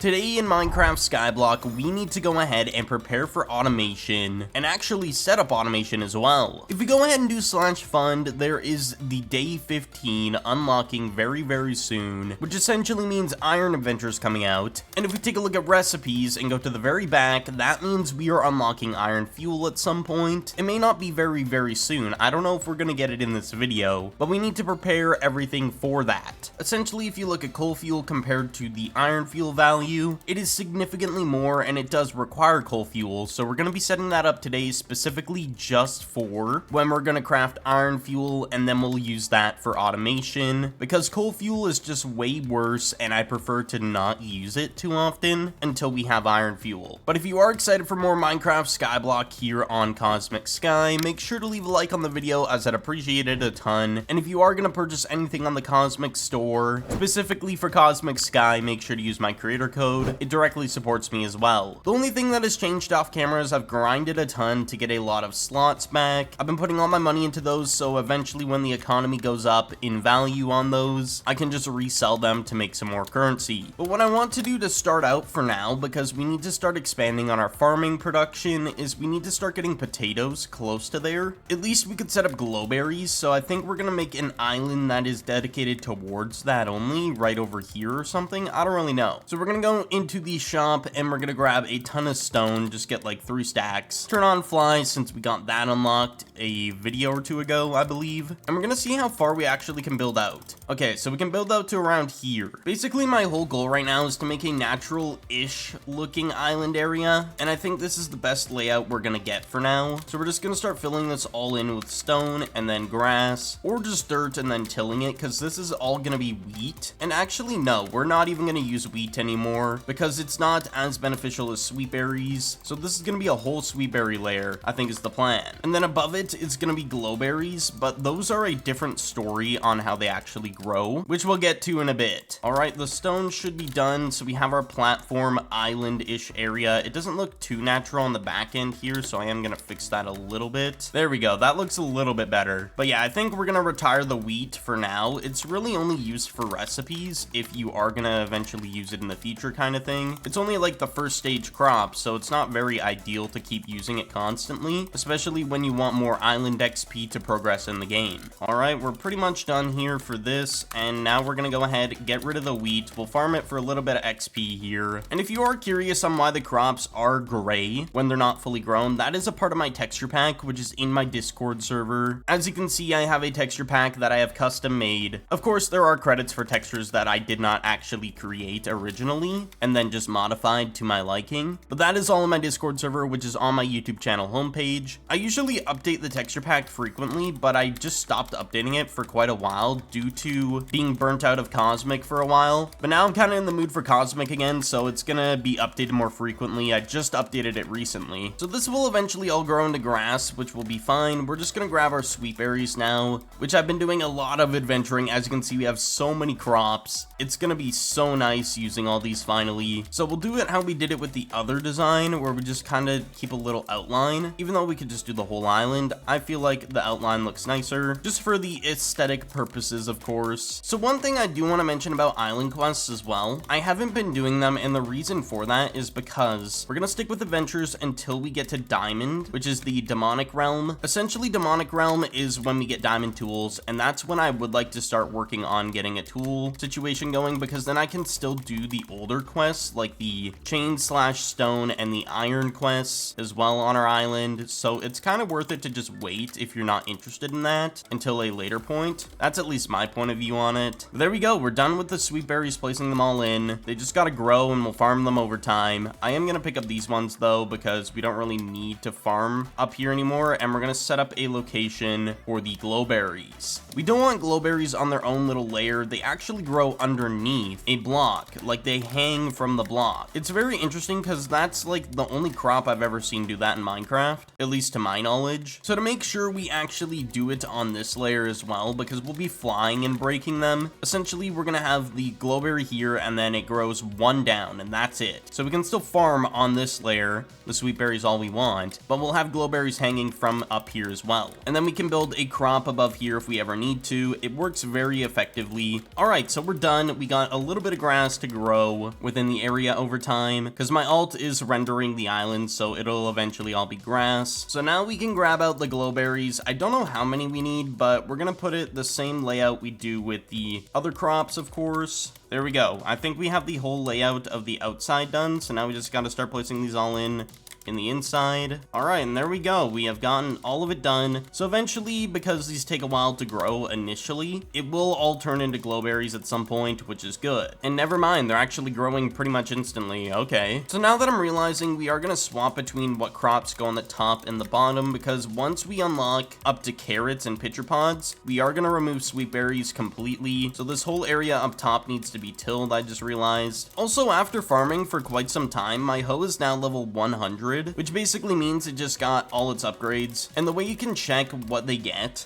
Today in Minecraft Skyblock, we need to go ahead and prepare for automation and actually set up automation as well. If we go ahead and do /fund, there is the day 15 unlocking very soon, which essentially means iron adventures coming out. And if we take a look at recipes and go to the very back, that means we are unlocking iron fuel at some point. It may not be very soon. I don't know if we're gonna get it in this video, but we need to prepare everything for that. Essentially, if you look at coal fuel compared to the iron fuel value, it is significantly more, and it does require coal fuel, so we're going to be setting that up today specifically just for when we're going to craft iron fuel, and then we'll use that for automation, because coal fuel is just way worse, and I prefer to not use it too often until we have iron fuel. But if you are excited for more Minecraft Skyblock here on Cosmic Sky, make sure to leave a like on the video, as I'd appreciate it a ton. And if you are going to purchase anything on the Cosmic Store, specifically for Cosmic Sky, make sure to use my creator code. It directly supports me as well. The only thing that has changed off camera is I've grinded a ton to get a lot of slots back. I've been putting all my money into those, so eventually when the economy goes up in value on those, I can just resell them to make some more currency. But what I want to do to start out for now, because we need to start expanding on our farming production, is we need to start getting potatoes close to there. At least we could set up glowberries, so I think we're gonna make an island that is dedicated towards that only, right over here or something. I don't really know. So we're gonna go into the shop and we're gonna grab a ton of stone, just get like 3 stacks, turn on fly since we got that unlocked a video or two ago, I believe, and we're gonna see how far we actually can build out. Okay, so we can build out to around here. Basically, my whole goal right now is to make a natural-ish looking island area, and I think this is the best layout we're gonna get for now. So we're just gonna start filling this all in with stone and then grass, or just dirt and then tilling it, because this is all gonna be wheat. And actually, no, we're not even gonna use wheat anymore, because it's not as beneficial as sweet berries. So this is going to be a whole sweet berry layer, I think is the plan. And then above it, it's going to be glowberries, but those are a different story on how they actually grow, which we'll get to in a bit. All right, the stone should be done. So we have our platform island-ish area. It doesn't look too natural on the back end here, so I am going to fix that a little bit. There we go. That looks a little bit better. But yeah, I think we're going to retire the wheat for now. It's really only used for recipes if you are going to eventually use it in the future, kind of thing. It's only like the first stage crop, so it's not very ideal to keep using it constantly, especially when you want more island XP to progress in the game. All right, we're pretty much done here for this, and now we're gonna go ahead, get rid of the wheat. We'll farm it for a little bit of XP here. And if you are curious on why the crops are gray when they're not fully grown, that is a part of my texture pack, which is in my Discord server. As you can see, I have a texture pack that I have custom made. Of course, there are credits for textures that I did not actually create originally, and then just modified to my liking, but that is all in my Discord server, which is on my YouTube channel homepage. I usually update the texture pack frequently, but I just stopped updating it for quite a while due to being burnt out of Cosmic for a while. But now I'm kind of in the mood for Cosmic again, so it's gonna be updated more frequently. I just updated it recently. So this will eventually all grow into grass, which will be fine. We're just gonna grab our sweet berries now, which I've been doing a lot of adventuring. As you can see, we have so many crops. It's gonna be so nice using all these finally. So we'll do it how we did it with the other design, where we just kind of keep a little outline. Even though we could just do the whole island, I feel like the outline looks nicer, just for the aesthetic purposes, of course. So one thing I do want to mention about island quests as well, I haven't been doing them, and the reason for that is because we're gonna stick with adventures until we get to Diamond, which is the demonic realm. Essentially, demonic realm is when we get diamond tools, and that's when I would like to start working on getting a tool situation going, because then I can still do the older quests, like the chain/stone and the iron quests as well on our island. So it's kind of worth it to just wait if you're not interested in that until a later point. That's at least my point of view on it. But there we go. We're done with the sweet berries, placing them all in. They just got to grow, and we'll farm them over time. I am going to pick up these ones though, because we don't really need to farm up here anymore, and we're going to set up a location for the glowberries. We don't want glowberries on their own little layer. They actually grow underneath a block, like they hang from the block. It's very interesting because that's like the only crop I've ever seen do that in Minecraft, at least to my knowledge. So to make sure we actually do it on this layer as well, because we'll be flying and breaking them, essentially we're gonna have the glowberry here, and then it grows one down, and that's it. So we can still farm on this layer, the sweet berries all we want, but we'll have glowberries hanging from up here as well. And then we can build a crop above here if we ever need to. It works very effectively. All right, so we're done. We got a little bit of grass to grow. grow within the area over time, because my alt is rendering the island, so it'll eventually all be grass. So now we can grab out the glowberries. I don't know how many we need, but we're gonna put it the same layout we do with the other crops, of course. There we go. I think we have the whole layout of the outside done, so now we just gotta start placing these all in the inside. All right, and there we go. We have gotten all of it done. So eventually, because these take a while to grow initially, it will all turn into glowberries at some point, which is good. And never mind, they're actually growing pretty much instantly. Okay. So now that I'm realizing, we are gonna swap between what crops go on the top and the bottom, because once we unlock up to carrots and pitcher pods, we are gonna remove sweet berries completely. So this whole area up top needs to be tilled, I just realized. Also, after farming for quite some time, my hoe is now level 100. Which basically means it just got all its upgrades. And the way you can check what they get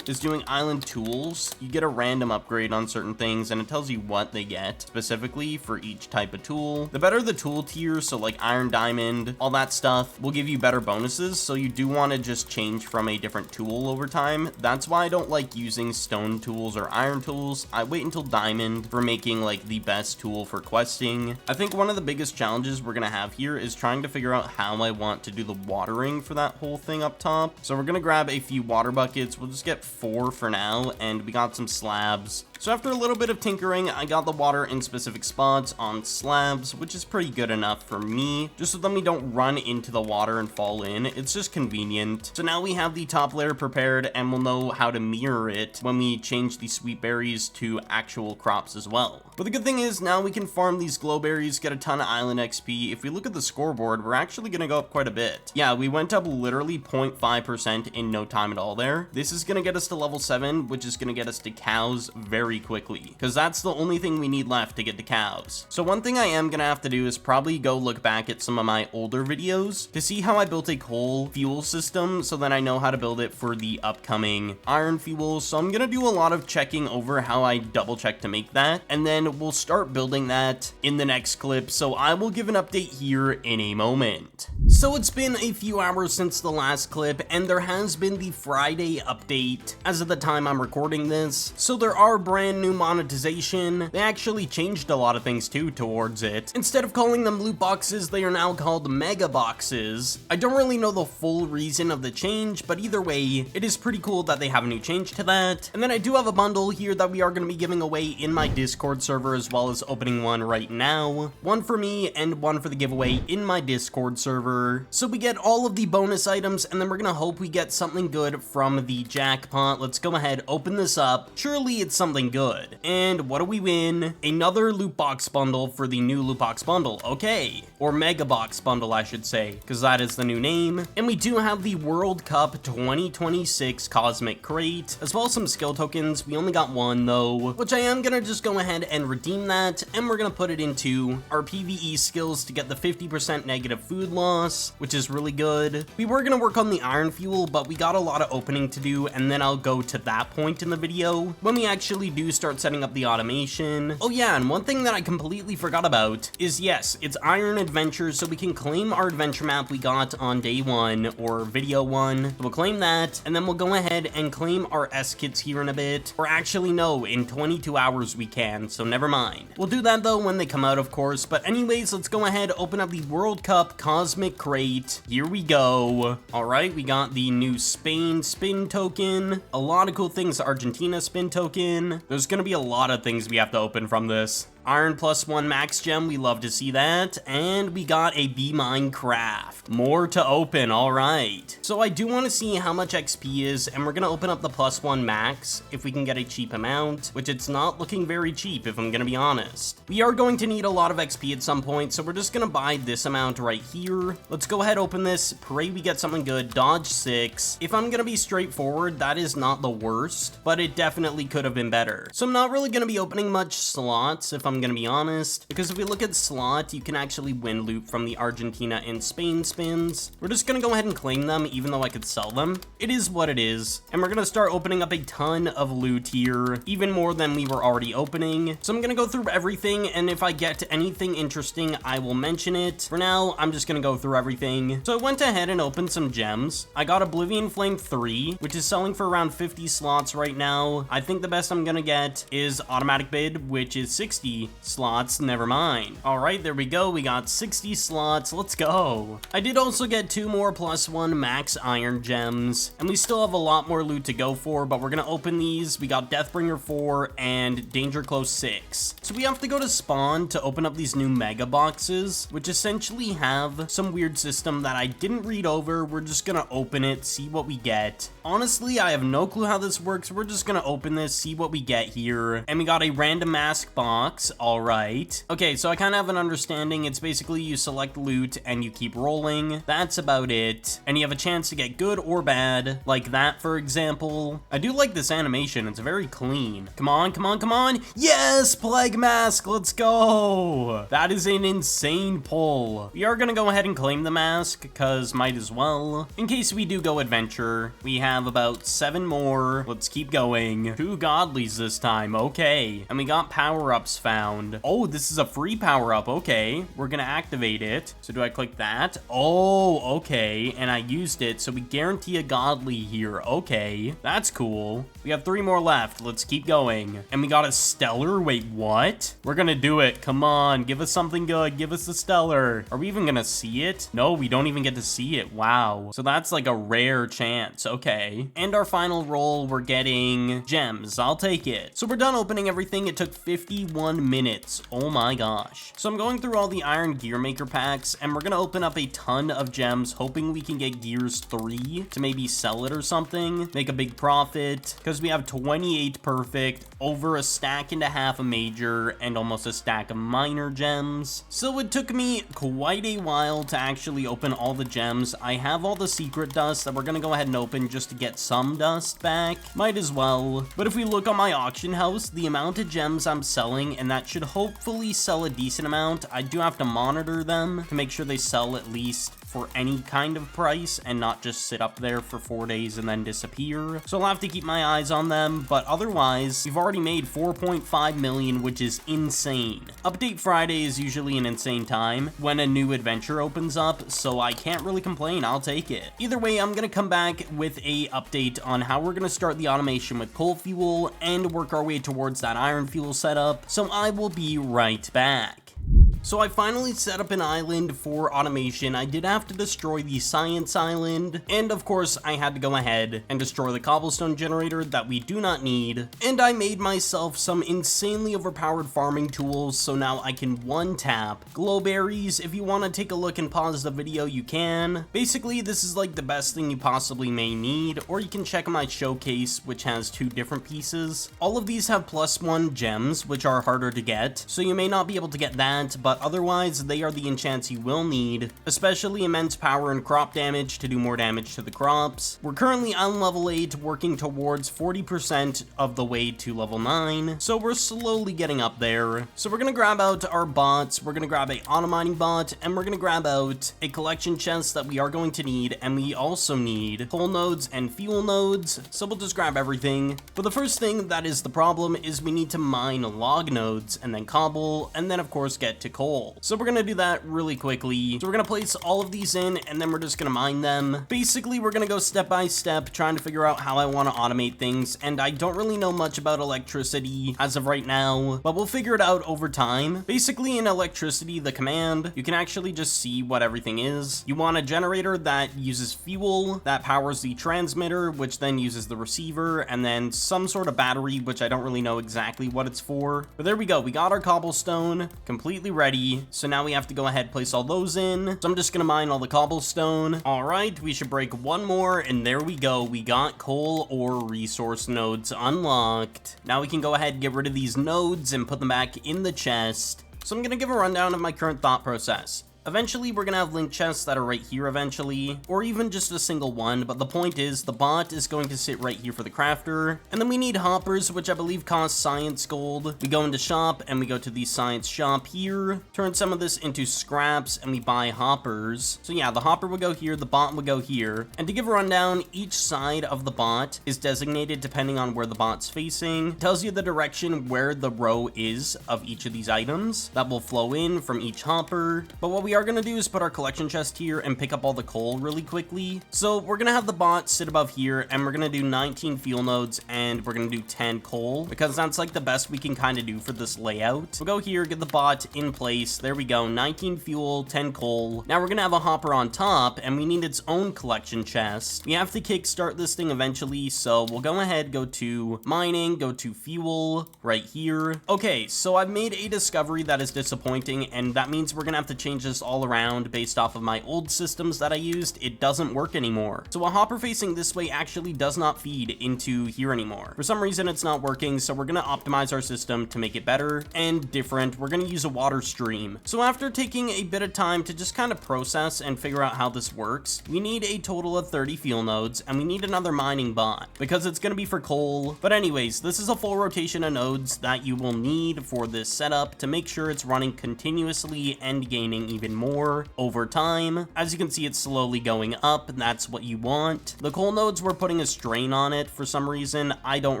is doing island tools. You get a random upgrade on certain things, and it tells you what they get specifically for each type of tool. The better the tool tier, so like iron, diamond, all that stuff will give you better bonuses. So you do want to just change from a different tool over time. That's why I don't like using stone tools or iron tools. I wait until diamond for making like the best tool for questing. I think one of the biggest challenges we're gonna have here is trying to figure out how I want to do the watering for that whole thing up top. So we're gonna grab a few water buckets. We'll just get 4 for now, and we got some slabs. So after a little bit of tinkering, I got the water in specific spots on slabs, which is pretty good enough for me, just so then we don't run into the water and fall in. It's just convenient. So now we have the top layer prepared, and we'll know how to mirror it when we change the sweet berries to actual crops as well. But the good thing is now we can farm these glowberries, get a ton of island XP. If we look at the scoreboard, we're actually going to go up quite a bit. Yeah, we went up literally 0.5% in no time at all there. This is going to get us to level 7, which is going to get us to cows very quickly, because that's the only thing we need left to get to cows. So one thing I am gonna have to do is probably go look back at some of my older videos to see how I built a coal fuel system, so then I know how to build it for the upcoming iron fuel. So I'm gonna do a lot of checking over how I double check to make that, and then we'll start building that in the next clip. So I will give an update here in a moment. So it's been a few hours since the last clip, and there has been the Friday update as of the time I'm recording this. So there are brand new monetization. They actually changed a lot of things too towards it. Instead of calling them loot boxes, they are now called mega boxes. I don't really know the full reason of the change, but either way, it is pretty cool that they have a new change to that. And then I do have a bundle here that we are going to be giving away in my Discord server, as well as opening one right now. One for me and one for the giveaway in my Discord server. So we get all of the bonus items, and then we're going to hope we get something good from the jackpot. Let's go ahead, open this up. Surely it's something good. And what do we win? Another loot box bundle for the new loot box bundle. Okay. Or mega box bundle, I should say, because that is the new name. And we do have the World Cup 2026 Cosmic Crate, as well as some skill tokens. We only got one though, which I am gonna just go ahead and redeem that, and we're gonna put it into our PvE skills to get the 50% negative food loss, which is really good. We were gonna work on the iron fuel, but we got a lot of opening to do, and then I'll go to that point in the video when we actually do start setting up the automation. Oh yeah, and one thing that I completely forgot about is, yes, it's Iron Adventure, so we can claim our adventure map we got on day 1 or video 1. So we'll claim that, and then we'll go ahead and claim our S-kits here in a bit. Or actually no, in 22 hours we can, so never mind. We'll do that though when they come out, of course. But anyways, let's go ahead, open up the World Cup Cosmic Crate. Here we go. Alright, we got the new Spain spin token. A lot of cool things. Argentina spin token. There's gonna be a lot of things we have to open from this. Iron +1 max gem, we love to see that. And we got a B mine craft. More to open, alright. So I do want to see how much XP is, and we're going to open up the +1 max if we can get a cheap amount, which it's not looking very cheap if I'm going to be honest. We are going to need a lot of XP at some point, so we're just going to buy this amount right here. Let's go ahead, open this, pray we get something good. Dodge 6. If I'm going to be straightforward, that is not the worst, but it definitely could have been better. So I'm not really going to be opening much slots if I'm gonna be honest, because if we look at slot, you can actually win loot from the Argentina and Spain spins. We're just gonna go ahead and claim them, even though I could sell them. It is what it is, and we're gonna start opening up a ton of loot here, even more than we were already opening. So I'm gonna go through everything, and if I get anything interesting, I will mention it. For now, I'm just gonna go through everything. So I went ahead and opened some gems. I got Oblivion Flame 3, which is selling for around 50 slots right now. I think the best I'm gonna get is Automatic Bid, which is 60. 60 slots, never mind. All right, there we go. We got 60 slots. Let's go. I did also get 2 more +1 max iron gems, and we still have a lot more loot to go for, but we're gonna open these. We got Deathbringer 4 and Danger Close 6. So we have to go to spawn to open up these new mega boxes, which essentially have some weird system that I didn't read over. We're just gonna open it, see what we get. Honestly, I have no clue how this works. We're just gonna open this, see what we get here. And we got a random mask box. All right. Okay, so I kind of have an understanding. It's basically you select loot and you keep rolling. That's about it. And you have a chance to get good or bad, like that, for example. I do like this animation. It's very clean. Come on, come on, come on. Yes, Plague Mask. Let's go. That is an insane pull. We are gonna go ahead and claim the mask, because might as well. In case we do go adventure, we have about 7 more. Let's keep going. 2 godlies this time. Okay. And we got power-ups found. Oh, this is a free power-up. Okay. We're gonna activate it. So do I click that? Oh, okay. And I used it, so we guarantee a godly here. Okay. That's cool. We have 3 more left. Let's keep going. And we got a stellar. Wait, what? We're gonna do it. Come on. Give us something good. Give us a stellar. Are we even gonna see it? No, we don't even get to see it. Wow. So that's like a rare chance. Okay. And our final roll, we're getting gems. I'll take it. So we're done opening everything. It took 51 minutes. Oh my gosh. So I'm going through all the Iron Gear Maker packs, and we're gonna open up a ton of gems, hoping we can get Gears 3 to maybe sell it or something, make a big profit, because we have 28 perfect, over a stack and a half of major, and almost a stack of minor gems. So it took me quite a while to actually open all the gems. I have all the secret dust that we're gonna go ahead and open just to get some dust back. Might as well. But if we look on my auction house, the amount of gems I'm selling, and that should hopefully sell a decent amount. I do have to monitor them to make sure they sell at least for any kind of price and not just sit up there for 4 days and then disappear. So I'll have to keep my eyes on them, but otherwise, we've already made 4.5 million, which is insane. Update Friday is usually an insane time when a new adventure opens up, so I can't really complain. I'll take it. Either way, I'm gonna come back with a update on how we're gonna start the automation with coal fuel and work our way towards that iron fuel setup, so I will be right back. So I finally set up an island for automation. I did have to destroy the science island, and of course I had to go ahead and destroy the cobblestone generator that we do not need, and I made myself some insanely overpowered farming tools, so now I can one-tap glowberries. If you want to take a look and pause the video, you can. Basically, this is like the best thing you possibly may need, or you can check my showcase, which has 2 different pieces. All of these have +1 gems, which are harder to get, so you may not be able to get that, but otherwise they are the enchants you will need, especially immense power and crop damage to do more damage to the crops. We're currently on level 8, working towards 40% of the way to level 9, so we're slowly getting up there. So we're gonna grab out our bots, we're gonna grab a auto mining bot, and we're gonna grab out a collection chest that we are going to need, and we also need coal nodes and fuel nodes, so we'll just grab everything. But the first thing that is the problem is we need to mine log nodes, and then cobble, and then of course get to coal. So we're gonna do that really quickly. So we're gonna place all of these in, and then we're just gonna mine them. Basically, we're gonna go step by step, trying to figure out how I want to automate things, and I don't really know much about electricity as of right now, but we'll figure it out over time. Basically, in electricity, the command, you can actually just see what everything is. You want a generator that uses fuel, that powers the transmitter, which then uses the receiver, and then some sort of battery, which I don't really know exactly what it's for. But there we go. We got our cobblestone completely ready. So now we have to go ahead, place all those in. So I'm just gonna mine all the cobblestone. All right, we should break 1 more, and there we go. We got coal ore resource nodes unlocked. Now we can go ahead and get rid of these nodes and put them back in the chest. So I'm gonna give a rundown of my current thought process. Eventually, we're gonna have link chests that are right here eventually, or even just a single one, but the point is, the bot is going to sit right here for the crafter, and then we need hoppers, which I believe cost science gold. We go into shop, and we go to the science shop here, turn some of this into scraps, and we buy hoppers. So yeah, the hopper would go here, the bot would go here, and to give a rundown, each side of the bot is designated depending on where the bot's facing. It tells you the direction where the row is of each of these items that will flow in from each hopper, but what we are gonna do is put our collection chest here and pick up all the coal really quickly. So we're gonna have the bot sit above here, and we're gonna do 19 fuel nodes, and we're gonna do 10 coal, because that's like the best we can kind of do for this layout. We'll go here, get the bot in place. There we go, 19 fuel, 10 coal. Now we're gonna have a hopper on top, and we need its own collection chest. We have to kickstart this thing eventually, so we'll go ahead, go to mining, go to fuel right here. Okay, so I've made a discovery that is disappointing, and that means we're gonna have to change this all around based off of my old systems that I used. It doesn't work anymore. So a hopper facing this way actually does not feed into here anymore. For some reason it's not working, so we're gonna optimize our system to make it better and different. We're gonna use a water stream. So after taking a bit of time to just kind of process and figure out how this works, we need a total of 30 fuel nodes, and we need another mining bot because it's gonna be for coal. But anyways, this is a full rotation of nodes that you will need for this setup to make sure it's running continuously and gaining even more over time. As you can see, it's slowly going up, and that's what you want. The coal nodes were putting a strain on it for some reason. I don't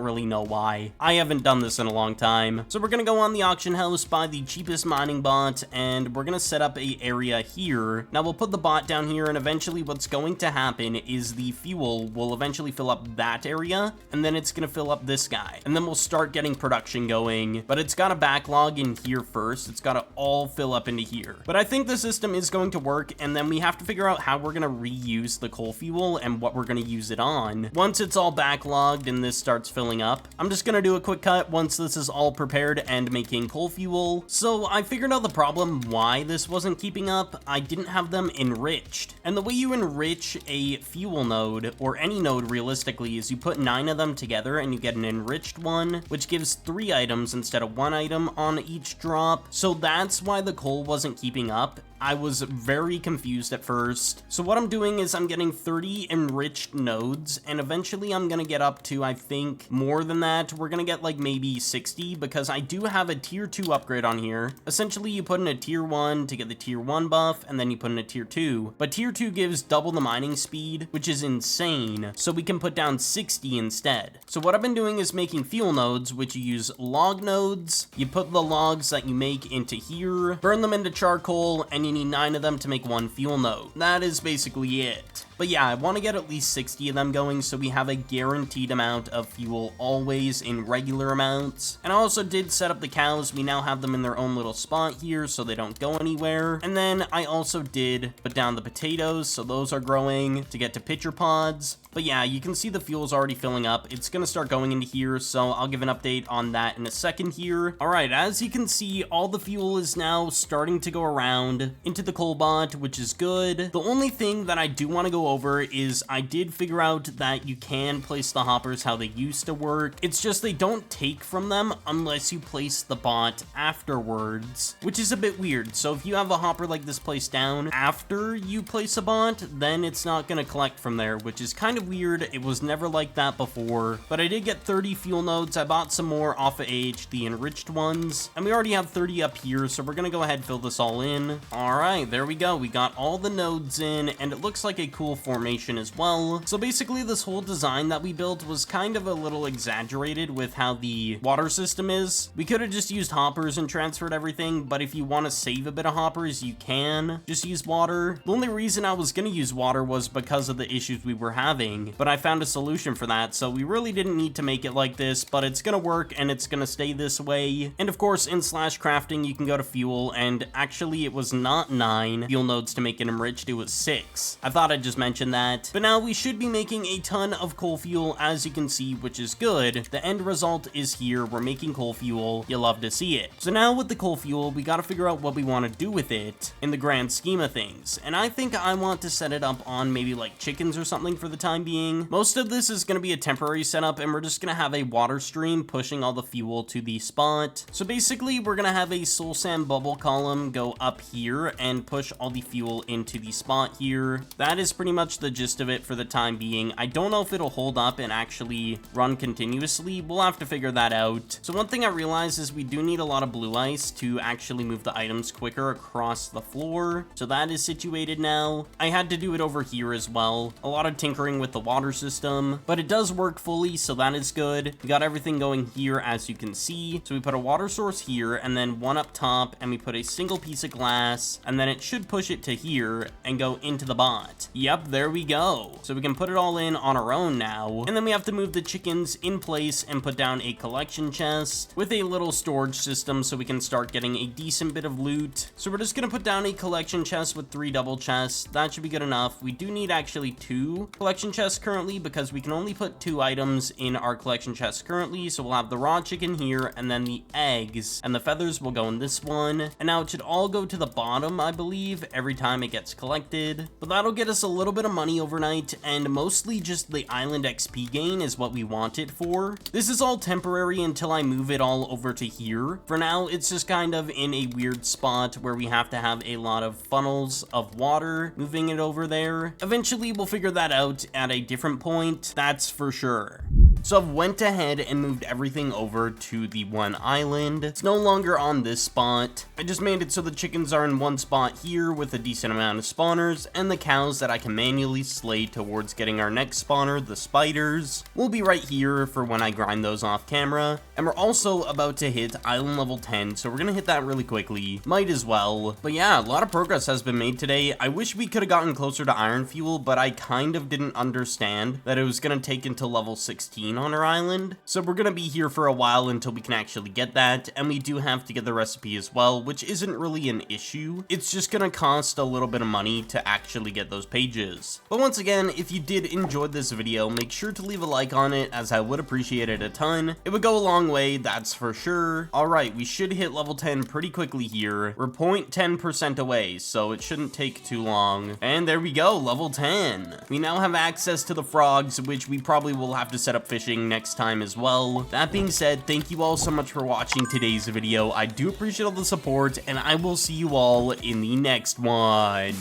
really know why. I haven't done this in a long time. So we're gonna go on the auction house, buy the cheapest mining bot, and we're gonna set up a area here. Now we'll put the bot down here, and eventually what's going to happen is the fuel will eventually fill up that area, and then it's gonna fill up this guy, and then we'll start getting production going. But it's got a backlog in here first. It's gotta all fill up into here. But I think the system is going to work, and then we have to figure out how we're gonna reuse the coal fuel and what we're gonna use it on. Once it's all backlogged and this starts filling up, I'm just gonna do a quick cut once this is all prepared and making coal fuel. So I figured out the problem why this wasn't keeping up. I didn't have them enriched. And the way you enrich a fuel node, or any node realistically, is you put 9 of them together and you get an enriched one, which gives 3 items instead of 1 item on each drop. So that's why the coal wasn't keeping up. I was very confused at first. So what I'm doing is I'm getting 30 enriched nodes, and eventually I'm gonna get up to, I think, more than that. We're gonna get like maybe 60, because I do have a tier 2 upgrade on here. Essentially, you put in a tier 1 to get the tier 1 buff, and then you put in a tier 2. But tier 2 gives double the mining speed, which is insane. So we can put down 60 instead. So what I've been doing is making fuel nodes, which you use log nodes. You put the logs that you make into here, burn them into charcoal, and you need 9 of them to make 1 fuel node. That is basically it. But yeah, I want to get at least 60 of them going so we have a guaranteed amount of fuel always in regular amounts. And I also did set up the cows. We now have them in their own little spot here so they don't go anywhere. And then I also did put down the potatoes, so those are growing to get to pitcher pods. But yeah, you can see the fuel's already filling up. It's gonna start going into here, so I'll give an update on that in a second here. All right, as you can see, all the fuel is now starting to go around into the coal bot, which is good. The only thing that I do want to go over is I did figure out that you can place the hoppers how they used to work. It's just they don't take from them unless you place the bot afterwards, which is a bit weird. So if you have a hopper like this placed down after you place a bot, then it's not gonna collect from there, which is kind of weird. It was never like that before. But I did get 30 fuel nodes. I bought some more off of AH, the enriched ones, and we already have 30 up here, so we're gonna go ahead and fill this all in. All right, there we go. We got all the nodes in, and it looks like a cool formation as well. So basically this whole design that we built was kind of a little exaggerated with how the water system is. We could have just used hoppers and transferred everything, but if you want to save a bit of hoppers, you can just use water. The only reason I was gonna use water was because of the issues we were having, but I found a solution for that, so we really didn't need to make it like this, but it's gonna work and it's gonna stay this way. And of course, in slash crafting, you can go to fuel, and actually it was not 9 fuel nodes to make it enriched, it was 6. I thought I'd just mention that. But now we should be making a ton of coal fuel, as you can see, which is good. The end result is here. We're making coal fuel. You love to see it. So now with the coal fuel, we gotta figure out what we want to do with it in the grand scheme of things. And I think I want to set it up on maybe like chickens or something for the time being. Most of this is gonna be a temporary setup, and we're just gonna have a water stream pushing all the fuel to the spot. So basically, we're gonna have a soul sand bubble column go up here and push all the fuel into the spot here. That is pretty much the gist of it for the time being. I don't know if it'll hold up and actually run continuously. We'll have to figure that out. So one thing I realized is we do need a lot of blue ice to actually move the items quicker across the floor. So that is situated now. I had to do it over here as well. A lot of tinkering with the water system, but it does work fully, so that is good. We got everything going here, as you can see. So we put a water source here, and then one up top, and we put a single piece of glass this, and then it should push it to here and go into the bot. Yep, there we go. So we can put it all in on our own now, and then we have to move the chickens in place and put down a collection chest with a little storage system so we can start getting a decent bit of loot. So we're just gonna put down a collection chest with 3 double chests. That should be good enough. We do need actually 2 collection chests currently because we can only put 2 items in our collection chest currently. So we'll have the raw chicken here, and then the eggs and the feathers will go in this one. And now it should all go to the bottom, I believe, every time it gets collected. But that'll get us a little bit of money overnight, and mostly just the island XP gain is what we want it for. This is all temporary until I move it all over to here. For now, it's just kind of in a weird spot where we have to have a lot of funnels of water moving it over there. Eventually, we'll figure that out at a different point, that's for sure. So I've went ahead and moved everything over to the one island. It's no longer on this spot. I just made it so the chickens are in one spot here with a decent amount of spawners, and the cows that I can manually slay towards getting our next spawner, the spiders, will be right here for when I grind those off camera. And we're also about to hit island level 10, so we're gonna hit that really quickly. Might as well. But yeah, a lot of progress has been made today. I wish we could have gotten closer to iron fuel, but I kind of didn't understand that it was gonna take until level 16 on our island. So we're gonna be here for a while until we can actually get that, and we do have to get the recipe as well, which isn't really an issue. It's just gonna cost a little bit of money to actually get those pages. But once again, if you did enjoy this video, make sure to leave a like on it, as I would appreciate it a ton. It would go a long way, that's for sure. Alright, we should hit level 10 pretty quickly here. We're 0.10% away, so it shouldn't take too long. And there we go, level 10. We now have access to the frogs, which we probably will have to set up fishing next time as well. That being said, thank you all so much for watching today's video. I do appreciate all the support, and I will see you all in the next one.